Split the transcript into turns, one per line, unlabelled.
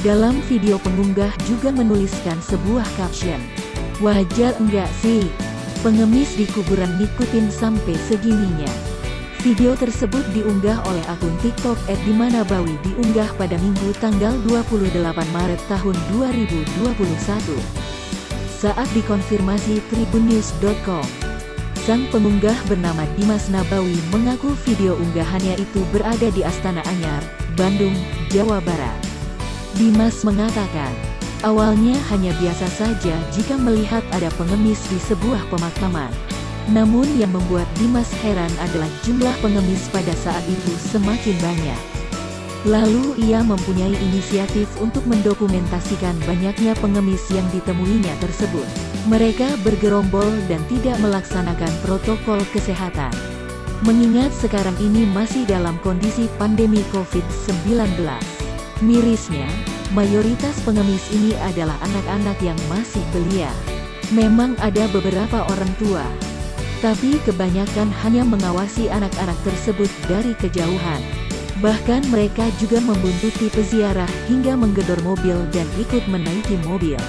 Dalam video pengunggah juga menuliskan sebuah caption, "Wajar enggak sih? Pengemis di kuburan ngikutin sampai segininya." Video tersebut diunggah oleh akun TikTok @dimanabawi diunggah pada Minggu tanggal 28 Maret tahun 2021. Saat dikonfirmasi tribunnews.com, sang pengunggah bernama Dimas Nabawi mengaku video unggahannya itu berada di Astana Anyar, Bandung, Jawa Barat. Dimas mengatakan, awalnya hanya biasa saja jika melihat ada pengemis di sebuah pemakaman. Namun yang membuat Dimas heran adalah jumlah pengemis pada saat itu semakin banyak. Lalu ia mempunyai inisiatif untuk mendokumentasikan banyaknya pengemis yang ditemuinya tersebut. Mereka bergerombol dan tidak melaksanakan protokol kesehatan. Mengingat sekarang ini masih dalam kondisi pandemi COVID-19. Mirisnya, mayoritas pengemis ini adalah anak-anak yang masih belia. Memang ada beberapa orang tua, tapi kebanyakan hanya mengawasi anak-anak tersebut dari kejauhan. Bahkan mereka juga membuntuti peziarah hingga menggedor mobil dan ikut menaiki mobil.